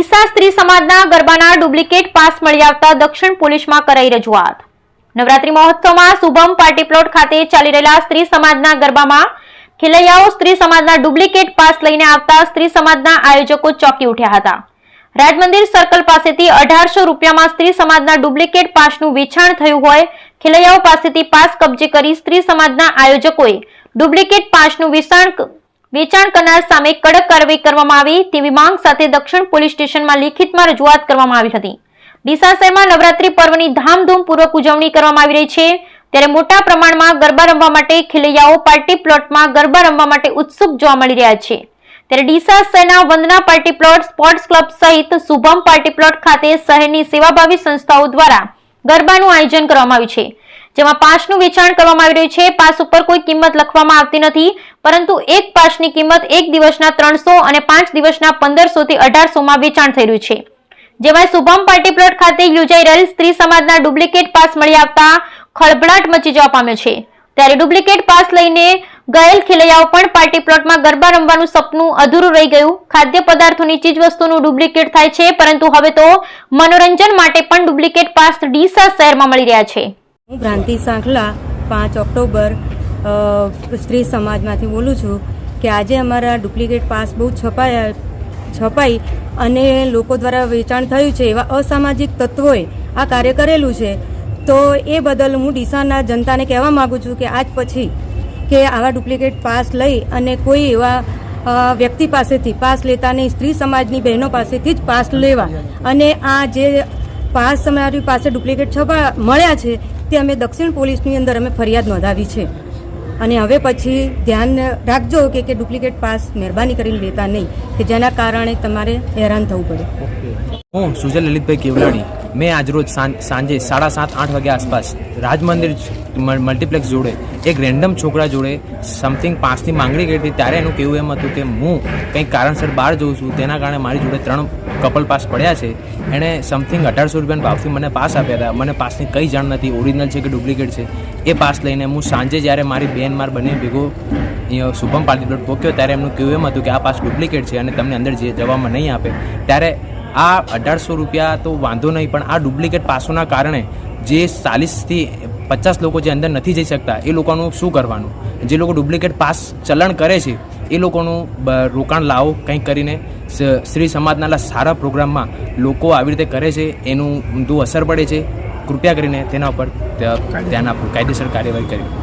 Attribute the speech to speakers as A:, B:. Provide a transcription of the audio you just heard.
A: ડીસા સ્ત્રી સમાજના ગરબાના ડુપ્લિકેટ પાસ મળી આવતા દક્ષિણ પોલીસમાં કરાઈ રજૂઆત। નવરાત્રી મહોત્સવમાં શુભમ પાર્ટી પ્લોટ ખાતે ચાલી રહેલા સ્ત્રી સમાજના ગરબામાં ખેલૈયાઓ સ્ત્રી સમાજના ડુપ્લિકેટ પાસ લઈને આવતા સ્ત્રી સમાજના આયોજકો ચોંકી ઉઠ્યા હતા। રાજમંદિર સર્કલ પાસેથી 1800 રૂપિયામાં સ્ત્રી સમાજના ડુપ્લિકેટ પાસનું વેચાણ થયું હોય ખેલૈયાઓ પાસેથી પાસ કબજે કરી સ્ત્રી સમાજના આયોજકોએ ડુપ્લિકેટ પાસનું વેચાણ કરનાર સામે કડક કાર્યવાહી કરવામાં આવી તેવી માંગ સાથે દક્ષિણ પોલીસ સ્ટેશનમાં લિખિતમાં રજૂઆત કરવામાં આવી હતી। ડીસા શહેરમાં નવરાત્રી પર્વની ધામધૂમપૂર્વક ઉજવણી કરવામાં આવી રહી છે ત્યારે મોટા પ્રમાણમાં ગરબા રમવા માટે ખેલૈયાઓ પાર્ટી પ્લોટમાં ગરબા રમવા માટે ઉત્સુક જોવા મળી રહ્યા છે। ત્યારે ડીસા શહેરના વંદના પાર્ટી પ્લોટ સ્પોર્ટ્સ ક્લબ સહિત શુભમ પાર્ટી પ્લોટ ખાતે શહેરની સેવાભાવી સંસ્થાઓ દ્વારા ગરબાનું આયોજન કરવામાં આવ્યું છે જેમાં પાસનું વેચાણ કરવામાં આવી રહ્યું છે। પાસ ઉપર કોઈ કિંમત લખવામાં આવતી નથી પરંતુ એક પાસની કિંમત એક દિવસના 300 અને 5 દિવસના 1500 થી 1800 માં વેચાણ થઈ રહ્યું છે। જેમાં શુભમ પાર્ટી પ્લોટ ખાતે યોજાઈ રહેલ સ્ત્રી સમાજના ડુપ્લિકેટ પાસ મળી આવતા ખળભળાટ મચી જવા પામ્યો છે। ત્યારે ડુપ્લિકેટ પાસ લઈને ગયેલ ખેલૈયાઓ પણ પાર્ટી પ્લોટમાં ગરબા રમવાનું સપનું અધૂરું રહી ગયું। ખાદ્ય પદાર્થોની ચીજ વસ્તુનું ડુપ્લિકેટ થાય છે પરંતુ હવે તો મનોરંજન માટે પણ ડુપ્લિકેટ પાસ ડીસા શહેરમાં મળી રહ્યા છે।
B: હું ભ્રાંતિ સાંખલા 5 ઓક્ટોબર સ્ત્રી સમાજમાંથી બોલું છું કે આજે અમારા ડુપ્લિકેટ પાસ બહુ છપાઈ અને લોકો દ્વારા વેચાણ થયું છે એવા અસામાજિક તત્વોએ આ કાર્ય કરેલું છે તો એ બદલ હું ડીસાના જનતાને કહેવા માગું છું કે આજ પછી કે આવા ડુપ્લિકેટ પાસ લઈ અને કોઈ એવા વ્યક્તિ પાસેથી પાસ લેતા નહીં, સ્ત્રી સમાજની બહેનો પાસેથી જ પાસ લેવા અને આ જે પાસ અમારી પાસે ડુપ્લિકેટ મળ્યા છે તે અમે દક્ષિણ પોલીસની અંદર અમે ફરિયાદ નોંધાવી છે અને હવે પછી ધ્યાન રાખજો કે ડુપ્લિકેટ પાસ મહેરબાની કરીને લેતા નહીં કે જેના કારણે તમારે હેરાન થવું પડે।
C: હું સુજલ લલિતભાઈ કેવલાણી મેં આજરોજ સાંજે 7:30-8 વાગ્યા આસપાસ રાજમંદિર મલ્ટીપ્લેક્સ જોડે એક રેન્ડમ છોકરા જોડે સમથિંગ પાસની માંગણી કરી હતી। ત્યારે એનું કહેવું એમ હતું કે હું કંઈક કારણસર બહાર જઉં છું તેના કારણે મારી જોડે 3 કપલ પાસ પડ્યા છે। એણે સમથિંગ 1800 રૂપિયાના ભાવથી મને પાસ આપ્યા હતા। મને પાસની કંઈ જાણ નથી ઓરિજિનલ છે કે ડુપ્લિકેટ છે। એ પાસ લઈને હું સાંજે જ્યારે મારી બેન માર બંને ભેગો શુભમ પાર્ટી પ્લોટ પહોંચ્યો ત્યારે એમનું કહેવું એમ હતું કે આ પાસ ડુપ્લિકેટ છે અને તમને અંદર જવામાં નહીં આપે। ત્યારે આ 1800 રૂપિયા તો વાંધો નહીં પણ આ ડુપ્લિકેટ પાસોના કારણે જે 40 થી 50 લોકો જે અંદર નથી જઈ શકતા એ લોકોનું શું કરવાનું? જે લોકો ડુપ્લિકેટ પાસ ચલણ કરે છે એ લોકોનું રોકાણ લાવો કંઈક કરીને સ્ત્રી સમાજના સારા પ્રોગ્રામમાં લોકો આવી રીતે કરે છે એનું ઊંધું અસર પડે છે। કૃપયા કરીને તેના ઉપર ધ્યાન આપવું, કાયદેસર કાર્યવાહી કરી।